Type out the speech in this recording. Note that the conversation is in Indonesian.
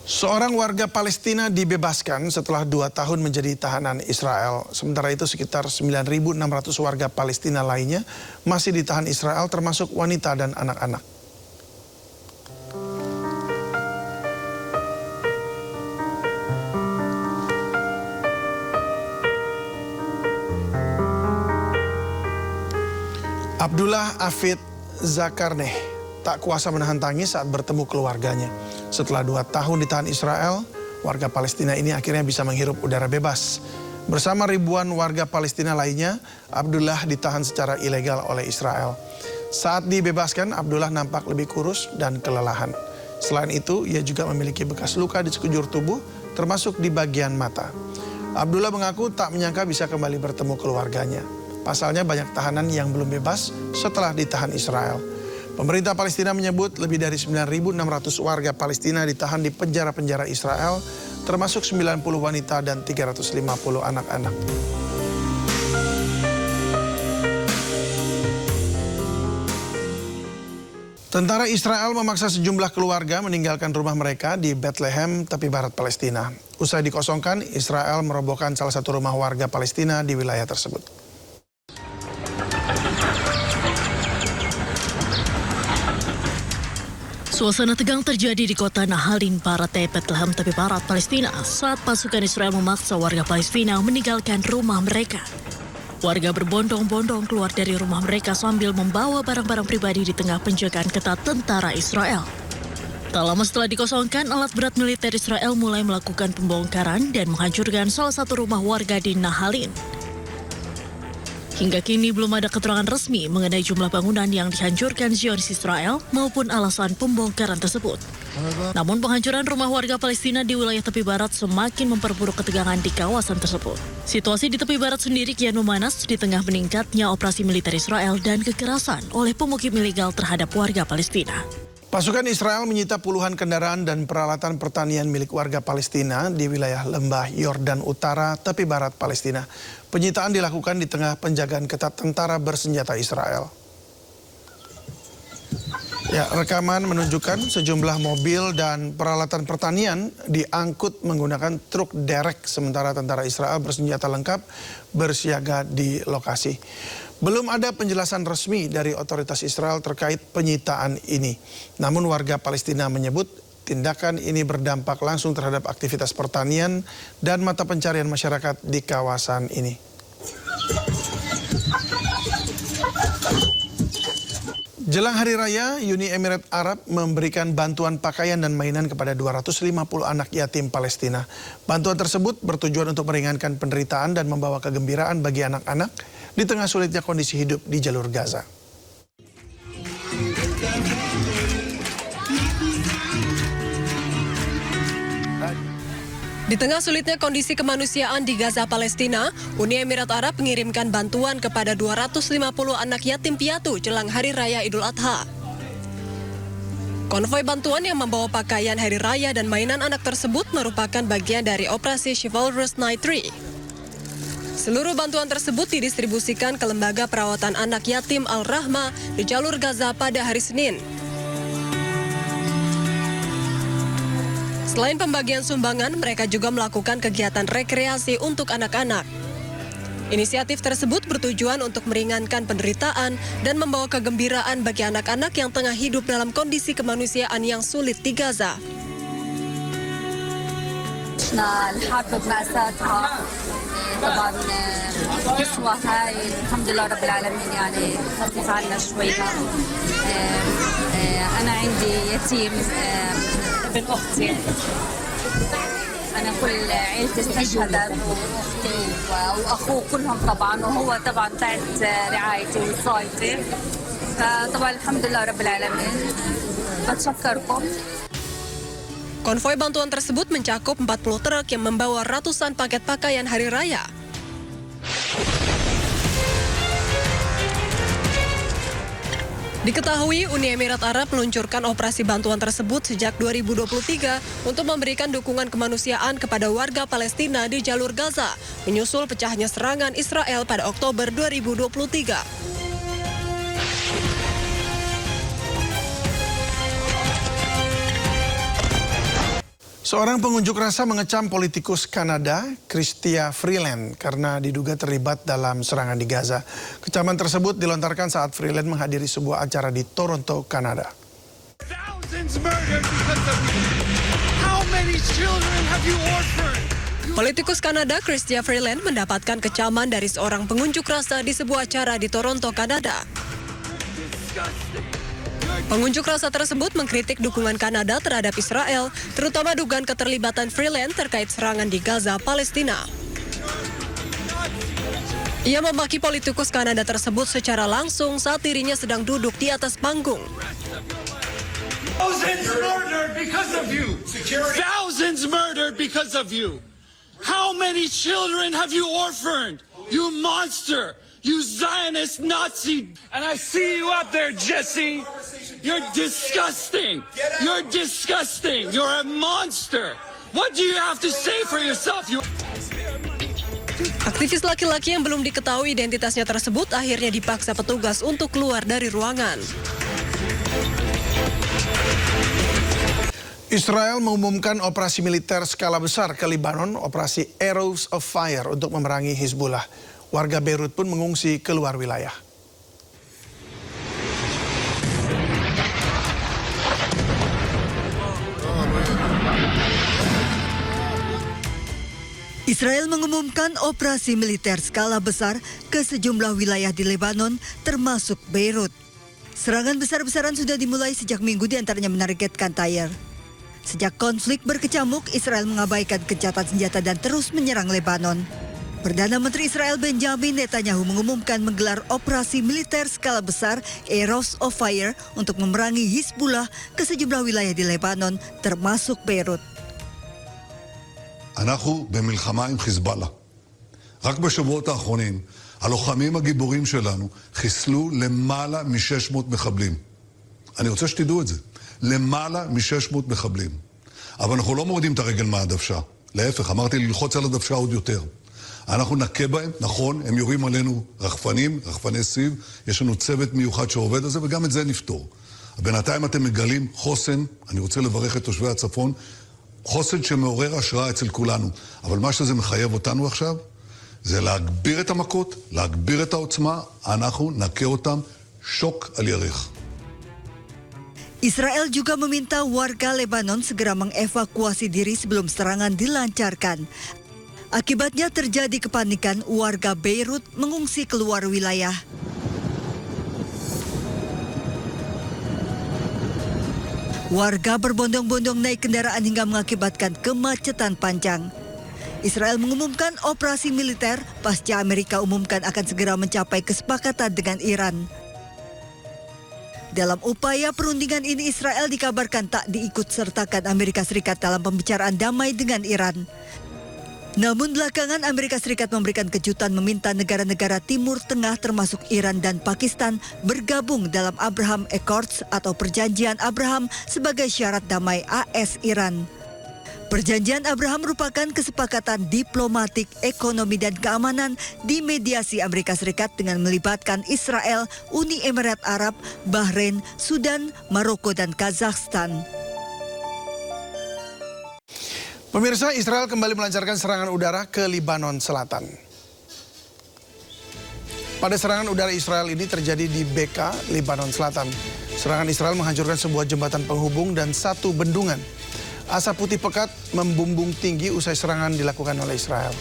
Seorang warga Palestina dibebaskan setelah 2 tahun menjadi tahanan Israel. Sementara itu sekitar 9.600 warga Palestina lainnya masih ditahan Israel termasuk wanita dan anak-anak. Abdullah Afid Zakarneh tak kuasa menahan tangis saat bertemu keluarganya. Setelah 2 tahun ditahan Israel, warga Palestina ini akhirnya bisa menghirup udara bebas. Bersama ribuan warga Palestina lainnya, Abdullah ditahan secara ilegal oleh Israel. Saat dibebaskan, Abdullah nampak lebih kurus dan kelelahan. Selain itu, ia juga memiliki bekas luka di sekujur tubuh, termasuk di bagian mata. Abdullah mengaku tak menyangka bisa kembali bertemu keluarganya. Pasalnya banyak tahanan yang belum bebas setelah ditahan Israel. Pemerintah Palestina menyebut lebih dari 9.600 warga Palestina ditahan di penjara-penjara Israel, termasuk 90 wanita dan 350 anak-anak. Tentara Israel memaksa sejumlah keluarga meninggalkan rumah mereka di Bethlehem, tepi barat Palestina. Usai dikosongkan, Israel merobohkan salah satu rumah warga Palestina di wilayah tersebut. Suasana tegang terjadi di kota Nahalin, Barat Bethlehem, tepi barat Palestina saat pasukan Israel memaksa warga Palestina meninggalkan rumah mereka. Warga berbondong-bondong keluar dari rumah mereka sambil membawa barang-barang pribadi di tengah penjagaan ketat tentara Israel. Tak lama setelah dikosongkan, alat berat militer Israel mulai melakukan pembongkaran dan menghancurkan salah satu rumah warga di Nahalin. Hingga kini belum ada keterangan resmi mengenai jumlah bangunan yang dihancurkan Zionis Israel maupun alasan pembongkaran tersebut. Namun penghancuran rumah warga Palestina di wilayah tepi barat semakin memperburuk ketegangan di kawasan tersebut. Situasi di tepi barat sendiri kian memanas di tengah meningkatnya operasi militer Israel dan kekerasan oleh pemukim ilegal terhadap warga Palestina. Pasukan Israel menyita puluhan kendaraan dan peralatan pertanian milik warga Palestina di wilayah lembah Yordan Utara, tepi barat Palestina. Penyitaan dilakukan di tengah penjagaan ketat tentara bersenjata Israel. Ya, rekaman menunjukkan sejumlah mobil dan peralatan pertanian diangkut menggunakan truk derek, sementara tentara Israel bersenjata lengkap bersiaga di lokasi. Belum ada penjelasan resmi dari otoritas Israel terkait penyitaan ini. Namun warga Palestina menyebut tindakan ini berdampak langsung terhadap aktivitas pertanian dan mata pencarian masyarakat di kawasan ini. Jelang Hari Raya, Uni Emirat Arab memberikan bantuan pakaian dan mainan kepada 250 anak yatim Palestina. Bantuan tersebut bertujuan untuk meringankan penderitaan dan membawa kegembiraan bagi anak-anak di tengah sulitnya kondisi hidup di jalur Gaza. Di tengah sulitnya kondisi kemanusiaan di Gaza, Palestina, Uni Emirat Arab mengirimkan bantuan kepada 250 anak yatim piatu jelang Hari Raya Idul Adha. Konvoi bantuan yang membawa pakaian hari raya dan mainan anak tersebut merupakan bagian dari operasi Chivalrous Night 3. Seluruh bantuan tersebut didistribusikan ke Lembaga Perawatan Anak Yatim Al-Rahma di jalur Gaza pada hari Senin. Selain pembagian sumbangan, mereka juga melakukan kegiatan rekreasi untuk anak-anak. Inisiatif tersebut bertujuan untuk meringankan penderitaan dan membawa kegembiraan bagi anak-anak yang tengah hidup dalam kondisi kemanusiaan yang sulit di Gaza. طبعا القسوة هاي الحمد لله رب العالمين يعني خفف عنا شوية. أنا عندي يتيم ابن أختي. أنا كل عيلتي استشهدت وأختي وأخوه كلهم طبعا وهو طبعا تحت رعايتي ووصايتي. فطبعا الحمد لله رب العالمين. بتشكركم. Konvoi bantuan tersebut mencakup 40 truk yang membawa ratusan paket pakaian hari raya. Diketahui Uni Emirat Arab meluncurkan operasi bantuan tersebut sejak 2023 untuk memberikan dukungan kemanusiaan kepada warga Palestina di jalur Gaza, menyusul pecahnya serangan Israel pada Oktober 2023. Seorang pengunjuk rasa mengecam politikus Kanada, Chrystia Freeland, karena diduga terlibat dalam serangan di Gaza. Kecaman tersebut dilontarkan saat Freeland menghadiri sebuah acara di Toronto, Kanada. Politikus Kanada Chrystia Freeland mendapatkan kecaman dari seorang pengunjuk rasa di sebuah acara di Toronto, Kanada. Pengunjuk rasa tersebut mengkritik dukungan Kanada terhadap Israel, terutama dugaan keterlibatan Freeland terkait serangan di Gaza, Palestina. Ia memaki politikus Kanada tersebut secara langsung saat dirinya sedang duduk di atas panggung. Thousands murdered because of you. Thousands murdered because of you. How many children have you orphaned? You monster. You Zionist Nazi. And I see you out there, Jesse. You're disgusting. You're disgusting. You're a monster. What do you have to say for yourself? Aktivis laki-laki yang belum diketahui identitasnya tersebut akhirnya dipaksa petugas untuk keluar dari ruangan. Israel mengumumkan operasi militer skala besar ke Lebanon, operasi Arrows of Fire untuk memerangi Hizbullah. Warga Beirut pun mengungsi keluar wilayah. Israel mengumumkan operasi militer skala besar ke sejumlah wilayah di Lebanon, termasuk Beirut. Serangan besar-besaran sudah dimulai sejak Minggu, diantaranya menargetkan Tyre. Sejak konflik berkecamuk, Israel mengabaikan gencatan senjata dan terus menyerang Lebanon. Perdana Menteri Israel Benjamin Netanyahu mengumumkan menggelar operasi militer skala besar Arrows of Fire untuk memerangi Hizbullah ke sejumlah wilayah di Lebanon, termasuk Beirut. אנחנו במלחמה עם חיזבאללה. רק בשבועות האחרונים, הלוחמים הגיבורים שלנו חיסלו למעלה מ-600 מחבלים. אני רוצה שתדעו את זה. למעלה מ-600 מחבלים. אבל אנחנו לא מורידים את הרגל מהדוושה. להפך, אמרתי ללחוץ על הדוושה עוד יותר. אנחנו נכה בהם, נכון, הם יורים עלינו רחפנים, רחפני סיב, יש לנו צוות מיוחד שעובד על זה, וגם את זה נפתור. בינתיים אתם מגלים חוסן, אני רוצה לברך את תושבי הצפון, חוסן שמעורר השראה אצל כולנו. אבל מה שזה מחייב אותנו עכשיו, זה להגביר את המכות, להגביר את העוצמה, אנחנו נכה אותם שוק על ירך. Israel juga meminta warga Lebanon segera mengevakuasi diri sebelum serangan dilancarkan. Akibatnya terjadi kepanikan, warga Beirut mengungsi keluar wilayah. Warga berbondong-bondong naik kendaraan hingga mengakibatkan kemacetan panjang. Israel mengumumkan operasi militer pasca Amerika umumkan akan segera mencapai kesepakatan dengan Iran. Dalam upaya perundingan ini, Israel dikabarkan tak diikut-sertakan Amerika Serikat dalam pembicaraan damai dengan Iran. Namun belakangan Amerika Serikat memberikan kejutan meminta negara-negara Timur Tengah termasuk Iran dan Pakistan bergabung dalam Abraham Accords atau Perjanjian Abraham sebagai syarat damai AS-Iran. Perjanjian Abraham merupakan kesepakatan diplomatik, ekonomi dan keamanan di mediasi Amerika Serikat dengan melibatkan Israel, Uni Emirat Arab, Bahrain, Sudan, Maroko dan Kazakhstan. Pemirsa, Israel kembali melancarkan serangan udara ke Lebanon Selatan. Pada serangan udara Israel ini terjadi di Beka, Lebanon Selatan. Serangan Israel menghancurkan sebuah jembatan penghubung dan satu bendungan. Asap putih pekat membumbung tinggi usai serangan dilakukan oleh Israel.